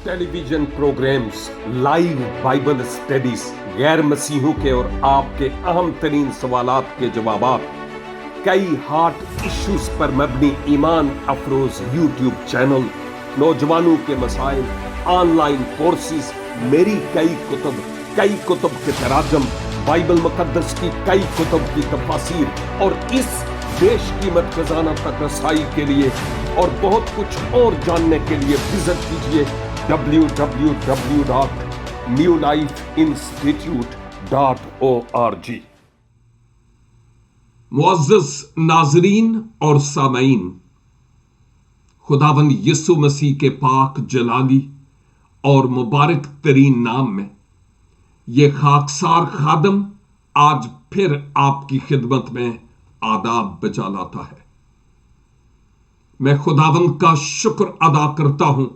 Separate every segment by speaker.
Speaker 1: Television programs, live Bible studies, गैर मसीहों के और आपके अहम तरीन सवालात के जवाबात, कई हार्ट इश्यूज पर मबनी ईमान अफरोज यूट्यूब चैनल, नौजवानों के मसाइल, ऑनलाइन कोर्सेज, मेरी कई कुतुब के तराजम, बाइबल मुकद्दस की कई कुतुब की तफासीर और इस देश कीमत खजाना तक रसाई के लिए और बहुत कुछ और जानने के लिए विजिट कीजिए www.newlifeinstitute.org।
Speaker 2: मुअज़्ज़ज़ नाज़रीन और सामईन, खुदावंद यीशु मसीह के पाक जलाली और मुबारक तरीन नाम में ये खाकसार खादम आज फिर आपकी खिदमत में आदाब बजा लाता है। मैं खुदावंद का शुक्र अदा करता हूं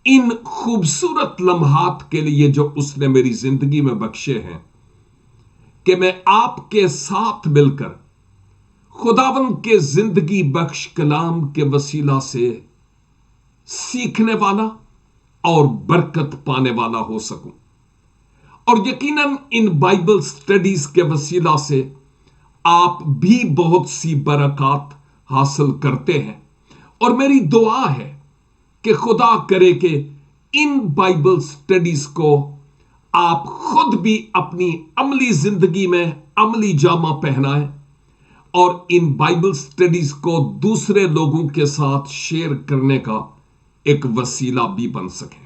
Speaker 2: इन खूबसूरत लम्हात के लिए जो उसने मेरी जिंदगी में बख्शे हैं, कि मैं आपके साथ मिलकर खुदावंद के जिंदगी बख्श कलाम के वसीला से सीखने वाला और बरकत पाने वाला हो सकूं। और यकीनन इन बाइबल स्टडीज के वसीला से आप भी बहुत सी बरकत हासिल करते हैं। और मेरी दुआ है कि खुदा करे कि इन बाइबल स्टडीज को आप खुद भी अपनी अमली जिंदगी में अमली जामा पहनाएं और इन बाइबल स्टडीज को दूसरे लोगों के साथ शेयर करने का एक वसीला भी बन सके।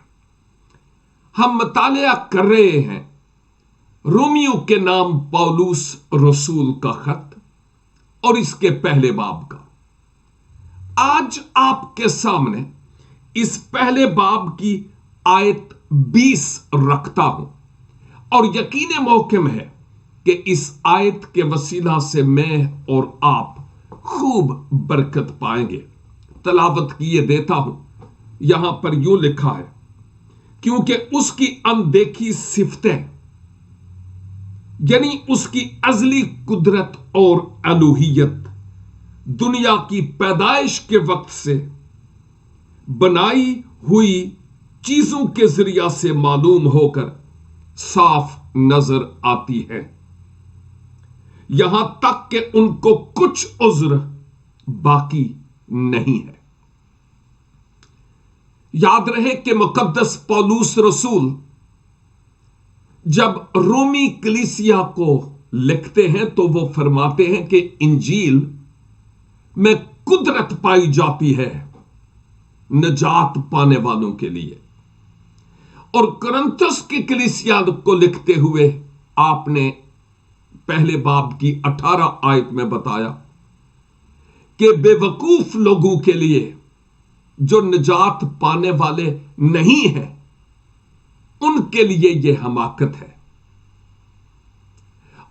Speaker 2: हम मुतालिया कर रहे हैं रोमियो के नाम पौलुस रसूल का खत और इसके पहले बाब का। आज आपके सामने इस पहले बाब की आयत 20 रखता हूं और यकीन मोहकम है कि इस आयत के वसीला से मैं और आप खूब बरकत पाएंगे। तलावत किए देता हूं। यहां पर यूं लिखा है, क्योंकि उसकी अनदेखी सिफतें यानी उसकी अजली कुदरत और अलूहियत दुनिया की पैदाइश के वक्त से बनाई हुई चीजों के जरिया से मालूम होकर साफ नजर आती है, यहां तक कि उनको कुछ उज्र बाकी नहीं है। याद रहे कि मुकद्दस पौलुस रसूल जब रोमी कलीसिया को लिखते हैं तो वो फरमाते हैं कि इंजील में कुदरत पाई जाती है नजात पाने वालों के लिए। और कुरिन्थुस की कलीसिया को लिखते हुए आपने पहले बाब की 18 आयत में बताया कि बेवकूफ लोगों के लिए जो निजात पाने वाले नहीं हैं, उनके लिए यह हमाकत है।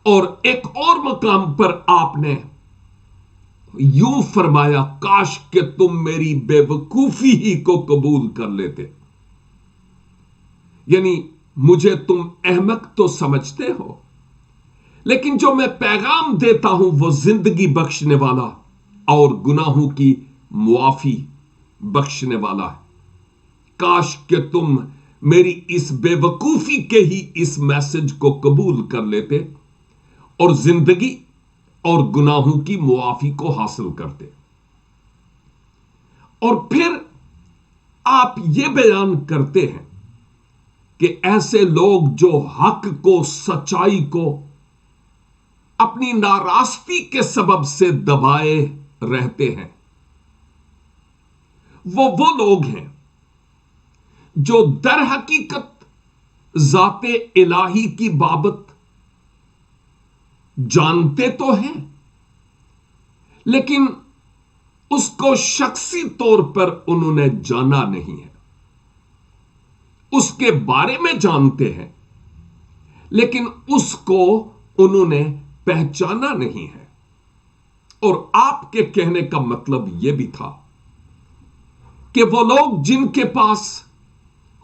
Speaker 2: और एक और मकाम पर आपने यूं फरमाया, काश कि तुम मेरी बेवकूफी ही को कबूल कर लेते। यानी मुझे तुम अहमक तो समझते हो, लेकिन जो मैं पैगाम देता हूं वो जिंदगी बख्शने वाला और गुनाहों की मुआफी बख्शने वाला है। काश कि तुम मेरी इस बेवकूफी के ही इस मैसेज को कबूल कर लेते और जिंदगी और गुनाहों की मुआफी को हासिल करते। और फिर आप यह बयान करते हैं कि ऐसे लोग जो हक को, सच्चाई को अपनी नाराजगी के सबब से दबाए रहते हैं, वो लोग हैं जो दर हकीकत जाते इलाही की बाबत जानते तो हैं, लेकिन उसको शख्सी तौर पर उन्होंने जाना नहीं है। उसके बारे में जानते हैं, लेकिन उसको उन्होंने पहचाना नहीं है। और आपके कहने का मतलब यह भी था कि वो लोग जिनके पास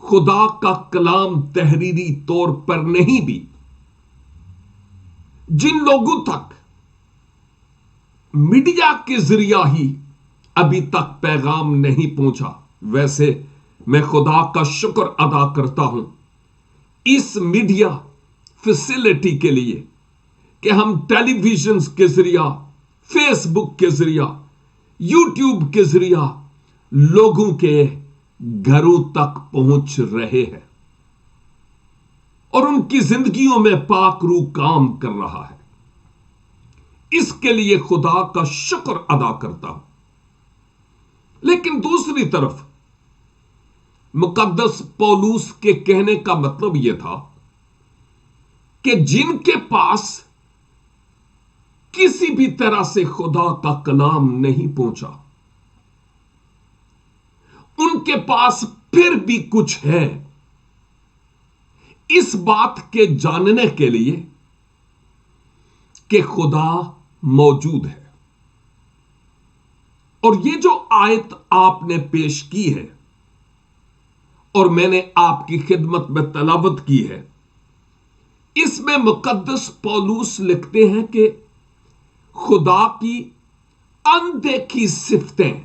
Speaker 2: खुदा का कलाम तहरीरी तौर पर नहीं भी, जिन लोगों तक मीडिया के जरिया ही अभी तक पैगाम नहीं पहुंचा, वैसे मैं खुदा का शुक्र अदा करता हूं इस मीडिया फैसिलिटी के लिए कि हम टेलीविजन के जरिया, फेसबुक के जरिया, यूट्यूब के जरिया लोगों के घरों तक पहुंच रहे हैं और उनकी जिंदगियों में पाक रूह काम कर रहा है। इसके लिए खुदा का शुक्र अदा करता हूं। लेकिन दूसरी तरफ मुकद्दस पौलुस के कहने का मतलब यह था कि जिनके पास किसी भी तरह से खुदा का कलाम नहीं पहुंचा, उनके पास फिर भी कुछ है इस बात के जानने के लिए कि खुदा मौजूद है। और ये जो आयत आपने पेश की है और मैंने आपकी खिदमत में तलावत की है, इसमें मुकद्दस पौलुस लिखते हैं कि खुदा की अनदेखी सिफतें,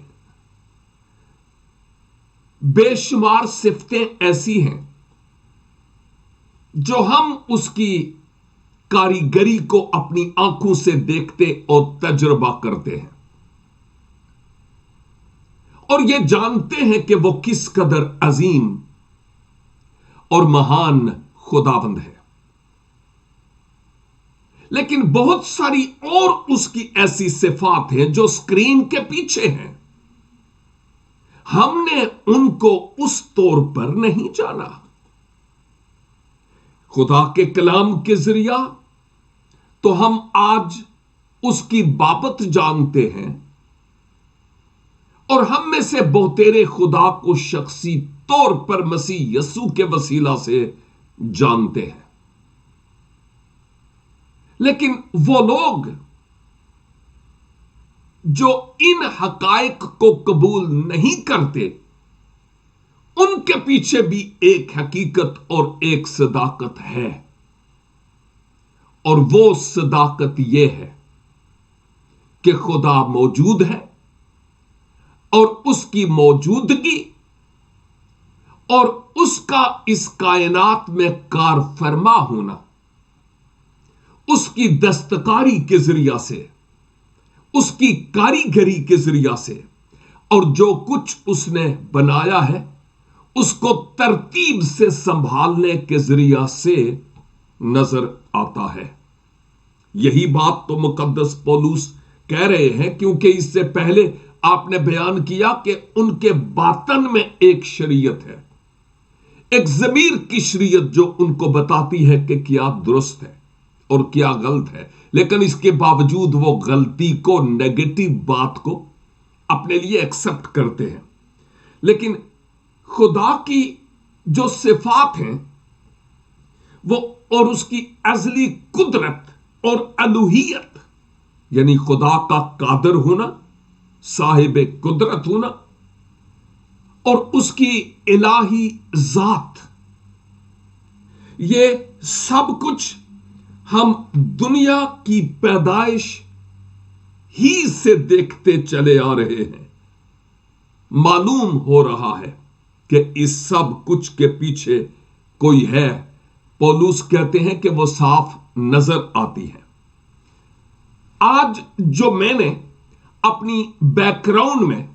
Speaker 2: बेशुमार सिफतें ऐसी हैं जो हम उसकी कारीगरी को अपनी आंखों से देखते और तजुर्बा करते हैं और यह जानते हैं कि वो किस कदर अजीम और महान खुदावंद है। लेकिन बहुत सारी और उसकी ऐसी सिफात हैं जो स्क्रीन के पीछे हैं, हमने उनको उस तौर पर नहीं जाना। खुदा के कलाम के जरिया तो हम आज उसकी बाबत जानते हैं और हम में से बहुतेरे खुदा को शख्सी तौर पर मसीह यसू के वसीला से जानते हैं। लेकिन वो लोग जो इन हकायक को कबूल नहीं करते, उनके पीछे भी एक हकीकत और एक सदाकत है और वो सदाकत यह है कि खुदा मौजूद है और उसकी मौजूदगी और उसका इस कायनात में कार फरमा होना उसकी दस्तकारी के जरिया से, उसकी कारीगरी के जरिया से और जो कुछ उसने बनाया है उसको तरतीब से संभालने के जरिया से नजर आता है। यही बात तो मुकद्दस पौलुस कह रहे हैं, क्योंकि इससे पहले आपने बयान किया कि उनके बातन में एक शरीयत है, एक ज़मीर की शरीयत जो उनको बताती है कि क्या दुरुस्त है और क्या गलत है, लेकिन इसके बावजूद वो गलती को, नेगेटिव बात को अपने लिए एक्सेप्ट करते हैं। लेकिन खुदा की जो सिफात हैं वो और उसकी अज़ली कुदरत और अलूहियत, यानी खुदा का कादर होना, साहिब कुदरत होना और उसकी इलाही जात, ये सब कुछ हम दुनिया की पैदाइश ही से देखते चले आ रहे हैं। मालूम हो रहा है कि इस सब कुछ के पीछे कोई है। पौलुस कहते हैं कि वो साफ नजर आती है। आज जो मैंने अपनी बैकग्राउंड में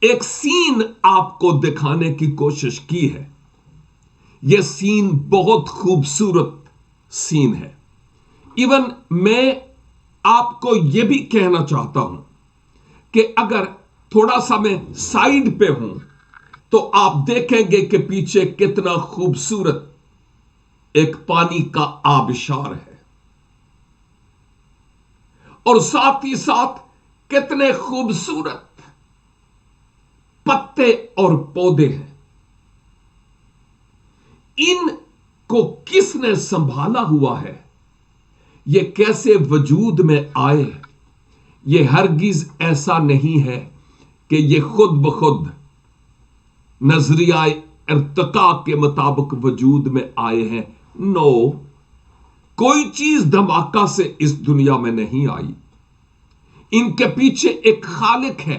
Speaker 2: एक सीन आपको दिखाने की कोशिश की है, यह सीन बहुत खूबसूरत सीन है। इवन मैं आपको यह भी कहना चाहता हूं कि अगर थोड़ा सा मैं साइड पे हूं तो आप देखेंगे कि पीछे कितना खूबसूरत एक पानी का आबशार है और साथ ही साथ कितने खूबसूरत पत्ते और पौधे हैं। इनको किसने संभाला हुआ है, ये कैसे वजूद में आए, ये हरगिज ऐसा नहीं है कि ये खुद ब खुद नजरिया इर्तिका के मुताबिक वजूद में आए हैं। नो, कोई चीज धमाका से इस दुनिया में नहीं आई। इनके पीछे एक खालिक है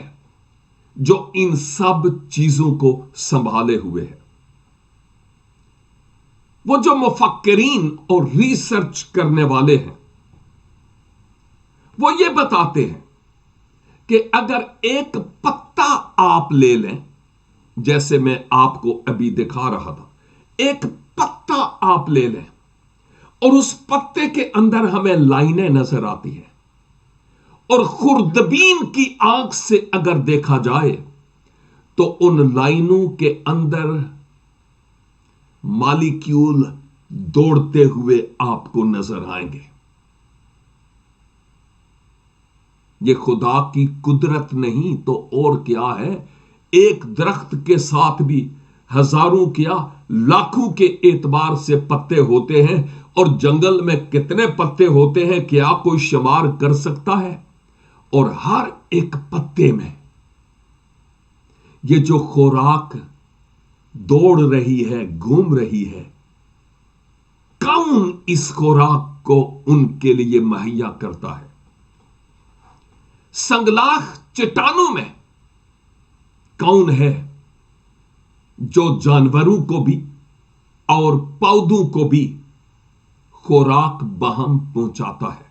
Speaker 2: जो इन सब चीजों को संभाले हुए है। वो जो मुफक्किरीन और रिसर्च करने वाले हैं, वो ये बताते हैं कि अगर एक पत्ता आप ले लें, जैसे मैं आपको अभी दिखा रहा था, एक पत्ता आप ले लें और उस पत्ते के अंदर हमें लाइनें नजर आती हैं, और खुर्दबीन की आंख से अगर देखा जाए तो उन लाइनों के अंदर मॉलिक्यूल दौड़ते हुए आपको नजर आएंगे। ये खुदा की कुदरत नहीं तो और क्या है। एक दरख्त के साथ भी हजारों क्या लाखों के एतबार से पत्ते होते हैं, और जंगल में कितने पत्ते होते हैं क्या कोई शुमार कर सकता है। और हर एक पत्ते में ये जो खुराक दौड़ रही है, घूम रही है, कौन इस खुराक को उनके लिए मुहैया करता है। संगलाख चट्टानों में कौन है जो जानवरों को भी और पौधों को भी खुराक बहम पहुंचाता है।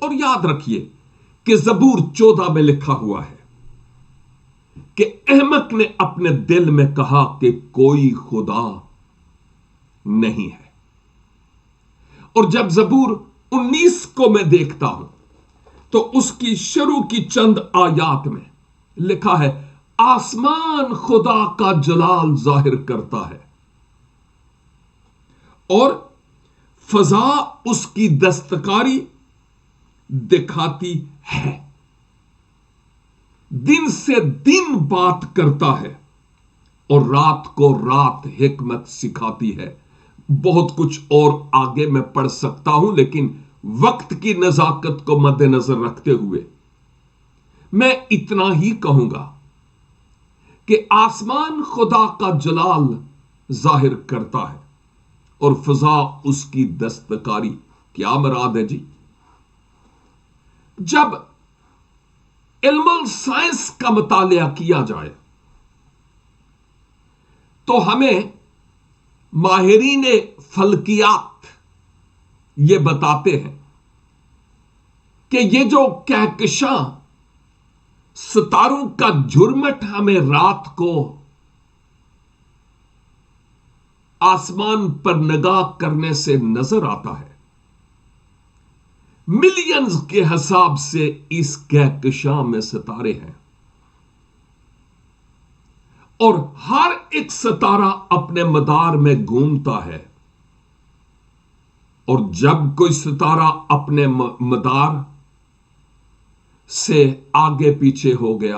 Speaker 2: और याद रखिए कि ज़बूर 14 में लिखा हुआ है कि अहमक ने अपने दिल में कहा कि कोई खुदा नहीं है। और जब ज़बूर 19 को मैं देखता हूं तो उसकी शुरू की चंद आयात में लिखा है, आसमान खुदा का जलाल जाहिर करता है और फजा उसकी दस्तकारी दिखाती है। दिन से दिन बात करता है और रात को रात हिकमत सिखाती है। बहुत कुछ और आगे मैं पढ़ सकता हूं, लेकिन वक्त की नजाकत को मद्देनजर रखते हुए मैं इतना ही कहूंगा कि आसमान खुदा का जलाल जाहिर करता है और फजा उसकी दस्तकारी। क्या मराद है जी। जब इल्मुल साइंस का मुतालिया किया जाए तो हमें माहिरीन फल्कियात ये बताते हैं कि ये जो कहकशां सितारों का झुरमट हमें रात को आसमान पर निगाह करने से नजर आता है, मिलियंस के हिसाब से इस कहकशां में सितारे हैं और हर एक सितारा अपने मदार में घूमता है। और जब कोई सितारा अपने मदार से आगे पीछे हो गया,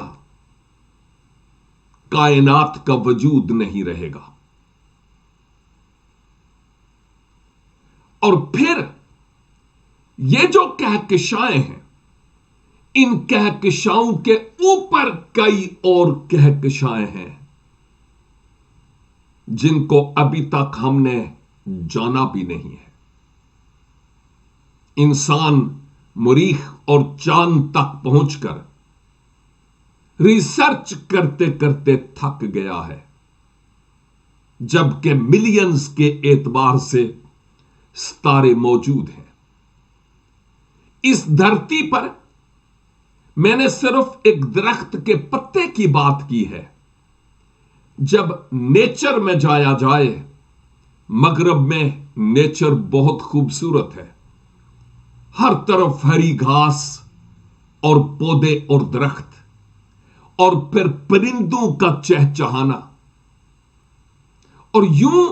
Speaker 2: कायनात का वजूद नहीं रहेगा। और फिर ये जो कहकशाएं हैं, इन कहकशाओं के ऊपर कई और कहकशाएं हैं जिनको अभी तक हमने जाना भी नहीं है। इंसान मरीख और चांद तक पहुंचकर रिसर्च करते करते थक गया है, जबकि मिलियंस के एतबार से सितारे मौजूद हैं। इस धरती पर मैंने सिर्फ एक दरख्त के पत्ते की बात की है। जब नेचर में जाया जाए, मगरब में नेचर बहुत खूबसूरत है। हर तरफ हरी घास और पौधे और दरख्त, और फिर परिंदों का चहचहाना, और यूं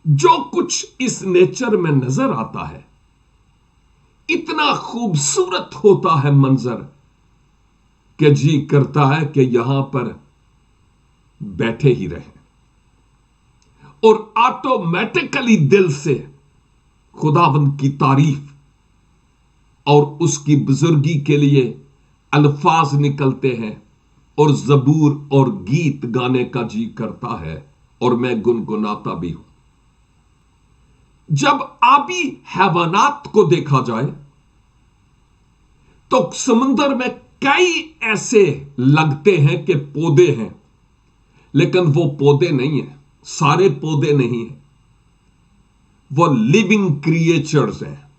Speaker 2: जो कुछ इस नेचर में नजर आता है इतना खूबसूरत होता है मंजर कि जी करता है कि यहां पर बैठे ही रहें। और ऑटोमेटिकली दिल से खुदावंद की तारीफ और उसकी बुजुर्गी के लिए अल्फाज निकलते हैं और ज़बूर और गीत गाने का जी करता है, और मैं गुनगुनाता भी हूं। जब आबी हैवानात को देखा जाए तो समुंदर में कई ऐसे लगते हैं कि पौधे हैं, लेकिन वो पौधे नहीं हैं, सारे पौधे नहीं हैं, वो लिविंग क्रिएचर्स हैं।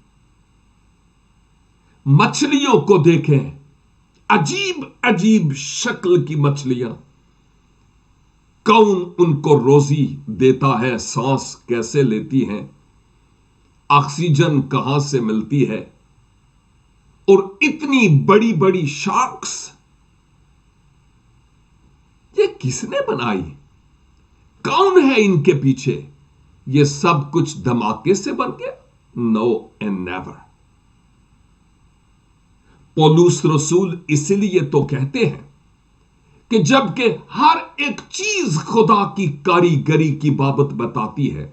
Speaker 2: मछलियों को देखें, अजीब अजीब शक्ल की मछलियां। कौन उनको रोजी देता है, सांस कैसे लेती हैं, ऑक्सीजन कहां से मिलती है, और इतनी बड़ी बड़ी शार्क्स, ये किसने बनाई? कौन है इनके पीछे? ये सब कुछ धमाके से बन गया? No and never. पौलुस रसूल इसलिए तो कहते हैं कि जबकि हर एक चीज खुदा की कारीगरी की बाबत बताती है,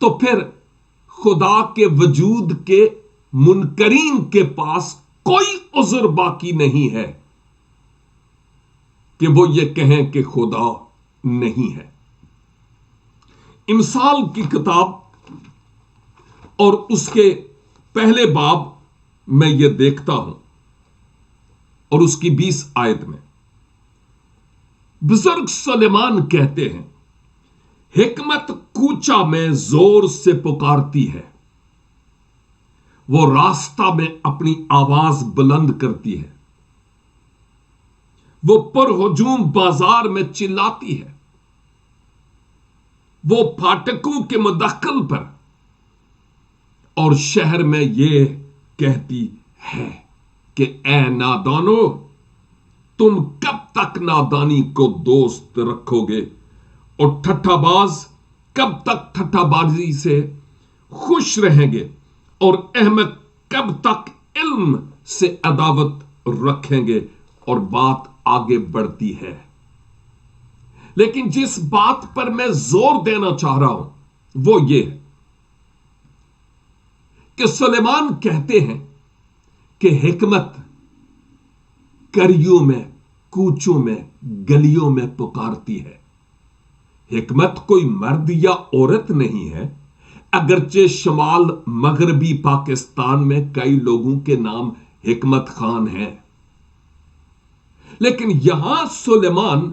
Speaker 2: तो फिर खुदा के वजूद के मुनकरीन के पास कोई उज़्र बाकी नहीं है कि वो ये कहें कि खुदा नहीं है। इमसाल की किताब और उसके पहले बाब में यह देखता हूं और उसकी 20 आयत में बुजुर्ग सुलेमान कहते हैं, हिकमत कूचा में जोर से पुकारती है, वो रास्ता में अपनी आवाज बुलंद करती है, वो पुरहुजूम बाजार में चिल्लाती है, वो फाटकों के मुदख्खल पर और शहर में ये कहती है कि ए नादानो, तुम कब तक नादानी को दोस्त रखोगे और ठट्ठाबाज कब तक ठट्ठाबाजी से खुश रहेंगे और अहमक कब तक इल्म से अदावत रखेंगे। और बात आगे बढ़ती है, लेकिन जिस बात पर मैं जोर देना चाह रहा हूं वो ये है कि सुलेमान कहते हैं कि हिकमत करियों में, कूचों में, गलियों में पुकारती है। हिकमत कोई मर्द या औरत नहीं है, अगरचे शुमाल मगरबी पाकिस्तान में कई लोगों के नाम हिकमत खान हैं, लेकिन यहां सुलेमान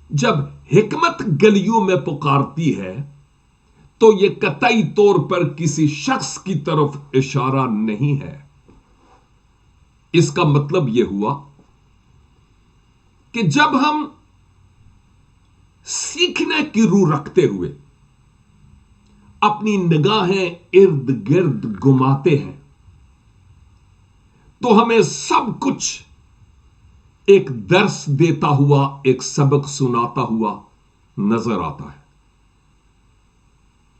Speaker 2: जब हिकमत गलियों में पुकारती है तो यह कतई तौर पर किसी शख्स की तरफ इशारा नहीं है। इसका मतलब यह हुआ कि जब हम सीखने की रूह रखते हुए अपनी निगाहें इर्द गिर्द घुमाते हैं तो हमें सब कुछ एक दर्स देता हुआ, एक सबक सुनाता हुआ नजर आता है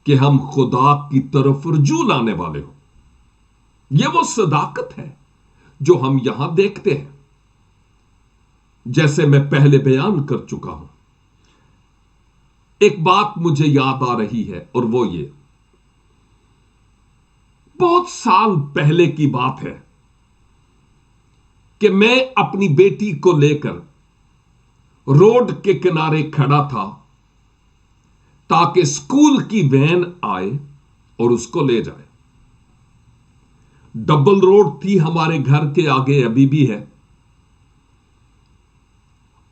Speaker 2: कि हम खुदा की तरफ रुजू लाने वाले हो। यह वो सदाकत है जो हम यहां देखते हैं, जैसे मैं पहले बयान कर चुका हूं। एक बात मुझे याद आ रही है और वो ये, बहुत साल पहले की बात है कि मैं अपनी बेटी को लेकर रोड के किनारे खड़ा था ताकि स्कूल की वैन आए और उसको ले जाए। डबल रोड थी हमारे घर के आगे, अभी भी है,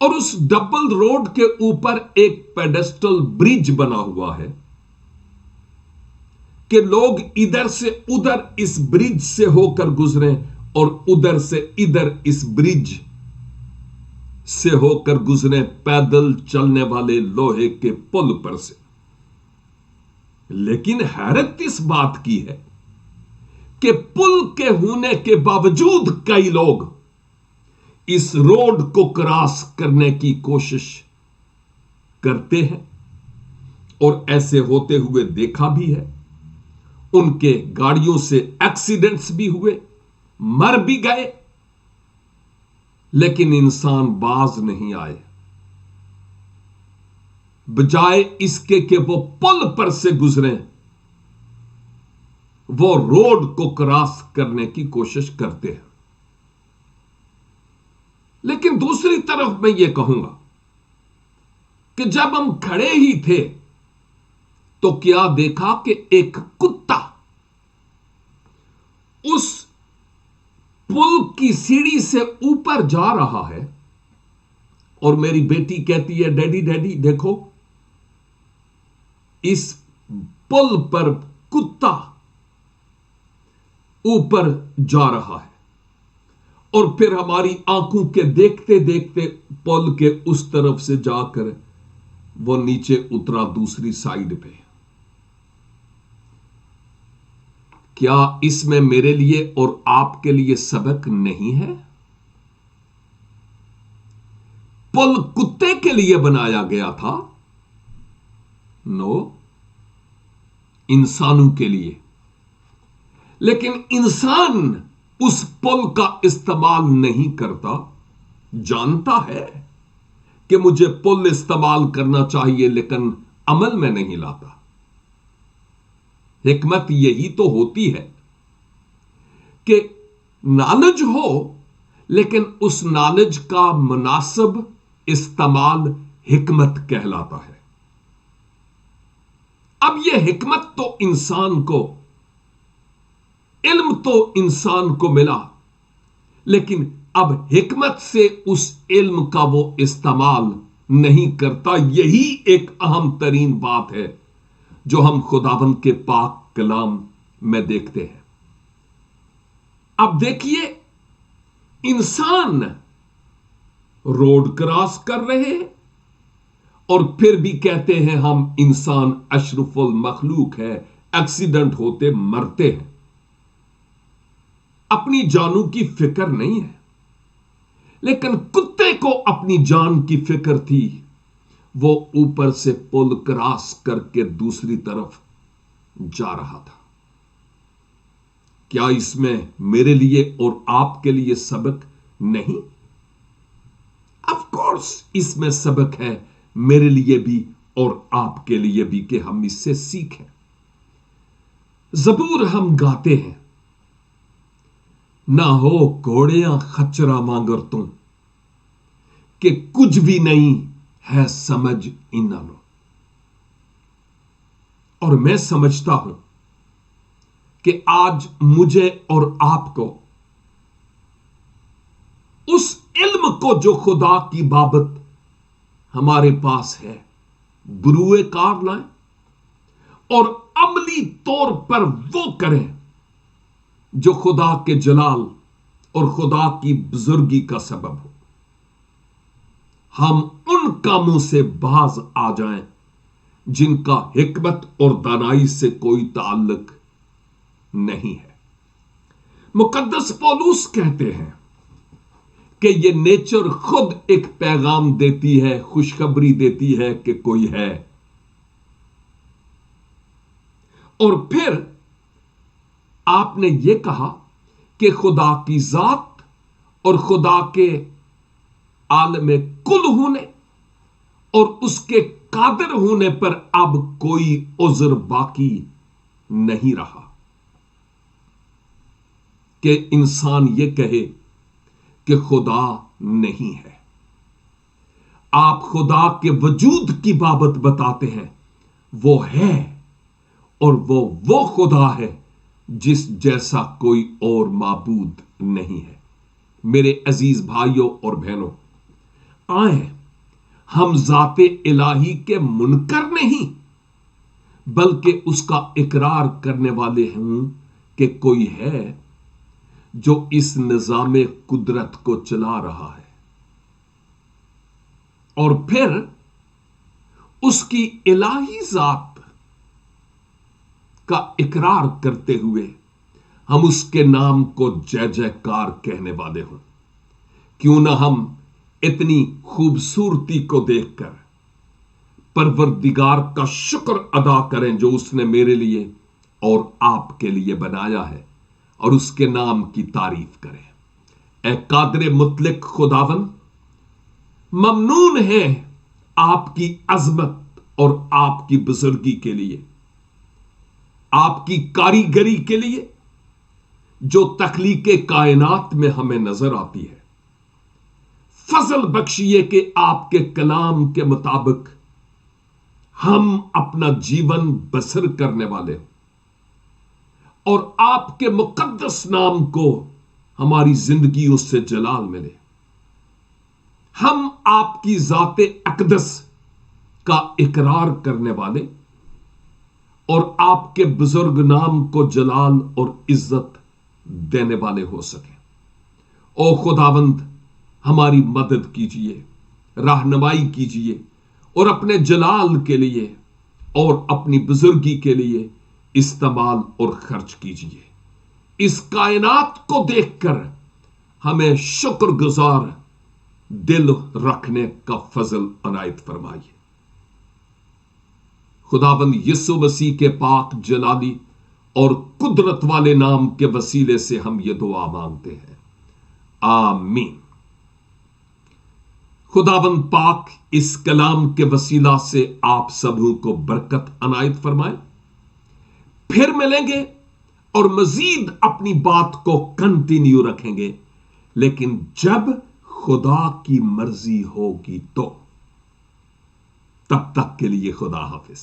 Speaker 2: और उस डबल रोड के ऊपर एक पेडेस्टल ब्रिज बना हुआ है कि लोग इधर से उधर इस ब्रिज से होकर गुजरे और उधर से इधर इस ब्रिज से होकर गुजरे पैदल चलने वाले लोहे के पुल पर से। लेकिन हैरत इस बात की है कि पुल के होने के बावजूद कई लोग इस रोड को क्रॉस करने की कोशिश करते हैं और ऐसे होते हुए देखा भी है। उनके गाड़ियों से एक्सीडेंट्स भी हुए, मर भी गए, लेकिन इंसान बाज नहीं आए। बजाय इसके कि वो पुल पर से गुजरें, वो रोड को क्रॉस करने की कोशिश करते हैं। लेकिन दूसरी तरफ मैं ये कहूंगा कि जब हम खड़े ही थे तो क्या देखा कि एक कुत्ता उस पुल की सीढ़ी से ऊपर जा रहा है और मेरी बेटी कहती है, डैडी डैडी देखो, इस पुल पर कुत्ता ऊपर जा रहा है। और फिर हमारी आंखों के देखते देखते पुल के उस तरफ से जाकर वो नीचे उतरा दूसरी साइड पे। क्या इसमें मेरे लिए और आपके लिए सबक नहीं है? पुल कुत्ते के लिए बनाया गया था? नो, इंसानों के लिए। लेकिन इंसान उस पुल का इस्तेमाल नहीं करता, जानता है कि मुझे पुल इस्तेमाल करना चाहिए, लेकिन अमल में नहीं लाता। हिकमत यही तो होती है कि नॉलेज हो, लेकिन उस नॉलेज का मुनासिब इस्तेमाल हिकमत कहलाता है। अब यह हिकमत तो इंसान को, इल्म तो इंसान को मिला, लेकिन अब हिकमत से उस इल्म का वो इस्तेमाल नहीं करता। यही एक अहम तरीन बात है जो हम खुदावंद के पाक कलाम में देखते हैं। अब देखिए, इंसान रोड क्रॉस कर रहे हैं और फिर भी कहते हैं हम इंसान अशरफुल मखलूक है, एक्सीडेंट होते मरते हैं, अपनी जानों की फिक्र नहीं है। लेकिन कुत्ते को अपनी जान की फिक्र थी, वो ऊपर से पुल क्रॉस करके दूसरी तरफ जा रहा था। क्या इसमें मेरे लिए और आपके लिए सबक नहीं? ऑफ कोर्स इसमें सबक है, मेरे लिए भी और आपके लिए भी, कि हम इससे सीखें। जबूर हम गाते हैं, ना हो घोड़ियां खच्चरा मांगर तुम, कि कुछ भी नहीं है समझ इन्हों। और मैं समझता हूं कि आज मुझे और आपको उस इल्म को जो खुदा की बाबत हमारे पास है, बुरुए कार लाएं और अमली तौर पर वो करें जो खुदा के जलाल और खुदा की बुजुर्गी का सबब हो। हम उन कामों से बाज आ जाएं जिनका हिकमत और दानाई से कोई ताल्लुक नहीं है। मुकद्दस पौलुस कहते हैं कि ये नेचर खुद एक पैगाम देती है, खुशखबरी देती है कि कोई है। और फिर आपने ये कहा कि खुदा की जात और खुदा के आलम कुल होने और उसके कादिर होने पर अब कोई उज़्र बाकी नहीं रहा कि इंसान ये कहे कि खुदा नहीं है। आप खुदा के वजूद की बाबत बताते हैं, वो है, और वो खुदा है जिस जैसा कोई और माबूद नहीं है। मेरे अजीज भाइयों और बहनों, आए हम जाते इलाही के मुनकर नहीं, बल्कि उसका इकरार करने वाले हैं कि कोई है जो इस निजाम कुदरत को चला रहा है। और फिर उसकी इलाही जात का इकरार करते हुए हम उसके नाम को जय जयकार कहने वाले हों। क्यों ना हम इतनी खूबसूरती को देखकर परवरदिगार का शुक्र अदा करें जो उसने मेरे लिए और आपके लिए बनाया है, और उसके नाम की तारीफ करें। ए कादर मुतलक खुदावन, ममनून है आपकी अजमत और आपकी बुजुर्गी के लिए, आपकी कारीगरी के लिए जो तख्लीके कायनात में हमें नजर आती है। फजल बख्शिए कि आपके कलाम के मुताबिक हम अपना जीवन बसर करने वाले, और आपके मुकद्दस नाम को ہماری زندگی اس سے جلال ملے. ہم آپ کی ذات اقدس کا اقرار کرنے والے اور آپ کے بزرگ نام کو جلال اور عزت دینے والے ہو سکیں. او خداوند ہماری مدد کیجئے، رہنمائی کیجئے اور اپنے جلال کے لیے اور اپنی بزرگی کے لیے استعمال اور خرچ کیجئے. اس کائنات کو دیکھ کر ہمیں شکر گزار دل رکھنے کا فضل عنایت فرمائیے. خداوند یسوع مسیح کے پاک جلالی اور قدرت والے نام کے وسیلے سے ہم یہ دعا مانگتے ہیں، آمین. خداوند پاک اس کلام کے وسیلہ سے آپ سبوں کو برکت عنایت فرمائے. پھر ملیں گے اور مزید اپنی بات کو کنٹینیو رکھیں گے، لیکن جب خدا کی مرضی ہوگی تو. تب تک کے لیے خدا حافظ.